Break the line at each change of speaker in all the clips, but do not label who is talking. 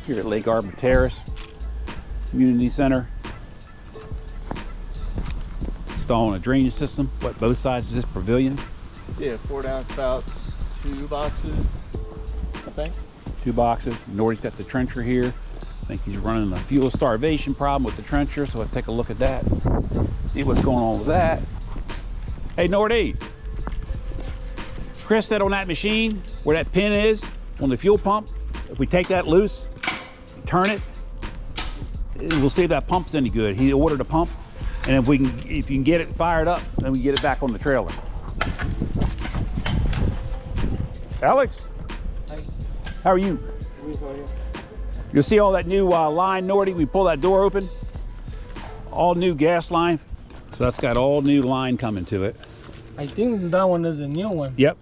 here at Lake Arbor Terrace Community Center. Installing a drainage system. What, both sides of this pavilion?
Yeah, 4 downspouts, 2 boxes, I think.
2 boxes. Nordy's got the trencher here. I think he's running a fuel starvation problem with the trencher, so let's take a look at that. See what's going on with that. Hey Nordy, Chris said on that machine where that pin is on the fuel pump, if we take that loose, turn it, we'll see if that pump's any good. He ordered a pump, and if you can get it fired up, then we get it back on the trailer. Alex,
hi.
How are you? You'll see all that new line, Nordy. We pull that door open, all new gas line. So that's got all new line coming to it.
I think that one is a new one.
Yep,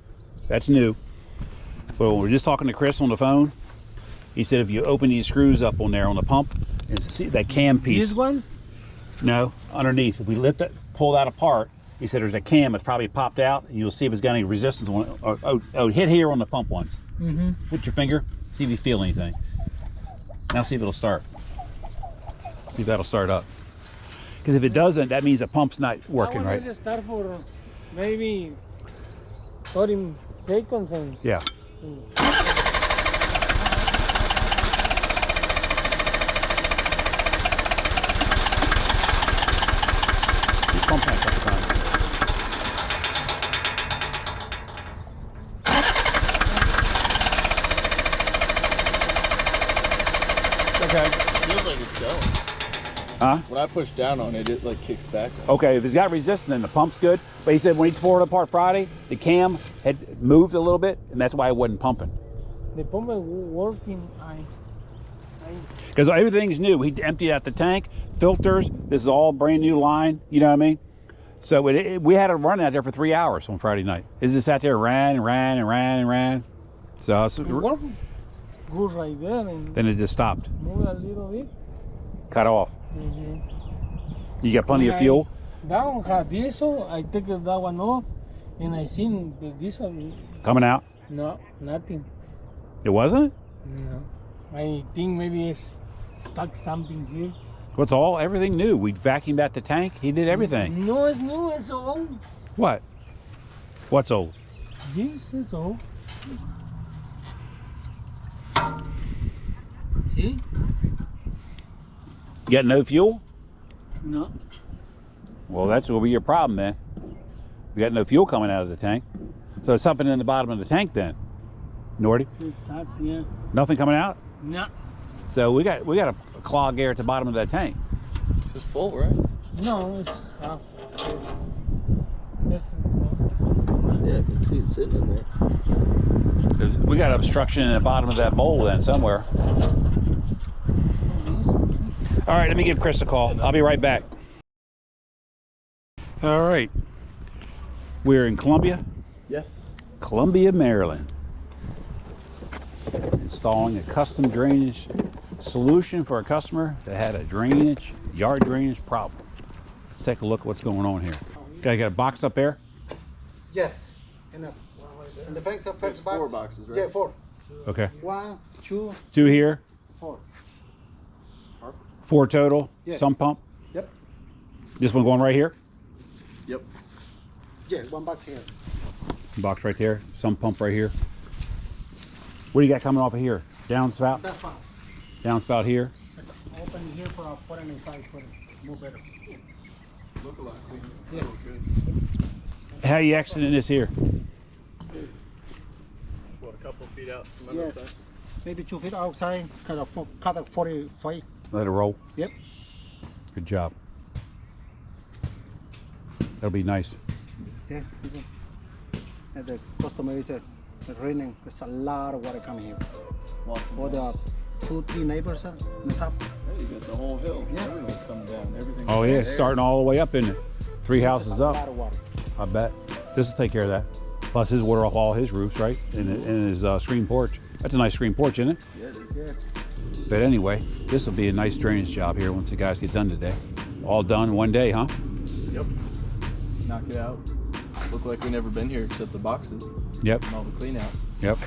that's new. Well, we're just talking to Chris on the phone. He said if you open these screws up on there on the pump and see that cam piece.
This one?
No, underneath. If we lift that, pull that apart, he said there's a cam that's probably popped out, and you'll see if it's got any resistance on it. Oh, hit here on the pump once. Put your finger, see if you feel anything. Now see if it'll start. See if that'll start up. Because if it doesn't, that means the pump's not working right.
Just start for maybe 30 seconds. And
yeah. Pump that at the time. Okay.
Feels like it's going.
Huh?
When I push down on it, it like kicks back.
Okay, if it's got resistance, then the pump's good. But he said when he tore it apart Friday, the cam had moved a little bit, and that's why it wasn't pumping.
the pump is working.
Because everything's new. He emptied out the tank, filters. This is all brand new line. You know what I mean? So we had it running out there for 3 hours on Friday night. It just sat there, ran and ran and ran and ran. So
Goes right there and
then it just stopped.
move a little bit.
Cut off. You got plenty of fuel?
That one had diesel. I take that one off, and I seen the diesel.
Coming out?
No, nothing.
It wasn't?
No. I think maybe it's stuck something here.
What's everything new? We vacuumed out the tank. He did everything.
No, it's new. It's old.
What? What's old?
This is old. See?
You got no fuel?
No.
Well, that's will be your problem then. We got no fuel coming out of the tank. So there's something in the bottom of the tank then. Nordy?
It's stuck, yeah.
Nothing coming out?
No.
So we got a clog air at the bottom of that tank.
It's just full, right?
No, it's half.
Yeah, I can see it sitting in there.
We got obstruction in the bottom of that bowl then somewhere. All right, let me give Chris a call. I'll be right back. All right. We're in Columbia?
Yes.
Columbia, Maryland. Installing a custom drainage solution for a customer that had a yard drainage problem. Let's take a look at what's going on here. Guy got a box up there?
Yes. In the first
There's
box.
4 boxes, right?
Yeah, 4.
Okay.
1, 2,
2 here,
4.
4 total,
Yeah.
sump pump.
Yep.
This one going right here?
Yep.
Yeah, 1 box here.
Box right there, sump pump right here. What do you got coming off of here? Downspout?
That's fine.
Downspout here.
It's open here for a foreign inside for more better.
Look a lot cleaner.
Yeah.
Oh, good.
How you exiting this here?
What, a couple feet out from under the
Yes.
fence?
Maybe 2 feet outside, cut a 45.
Let it roll.
Yep.
Good job. That'll be nice.
Yeah. And the customer is raining. There's a lot of water coming here. All the 2-3 neighbors on the top.
Hey, you got the whole hill.
Yeah.
Everything's coming down. Everything's
Oh yeah,
there.
it's starting all the way up in it. 3 houses
There's a lot
up.
of water.
I bet. This will take care of that. Plus his water off all his roofs, right? In his screen porch. That's a nice screen porch, isn't it?
Yeah, it is.
Yeah.
But anyway, this will be a nice drainage job here once the guys get done today. All done in one day, huh?
Yep. Knock it out. Look like we never been here except the boxes
Yep.
and all the clean outs.
Yep.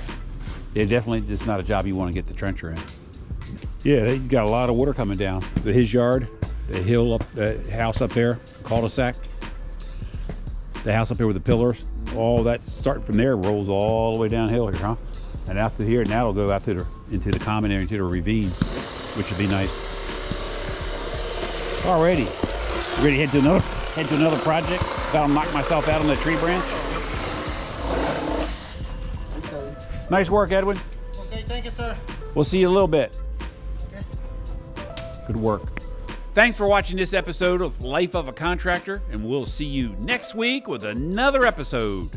It definitely is not a job you want to get the trencher in. Yeah, they got a lot of water coming down. His yard, the hill up, the house up there, cul-de-sac, the house up here with the pillars, all that starting from there rolls all the way downhill here, huh? And out to here, now it'll go out to the, into the common area, into the ravine, which would be nice. Alrighty, ready to head to another project? About to knock myself out on the tree branch. Nice work, Edwin.
Okay, thank you, sir.
We'll see you in a little bit.
Okay.
Good work. Thanks for watching this episode of Life of a Contractor, and we'll see you next week with another episode.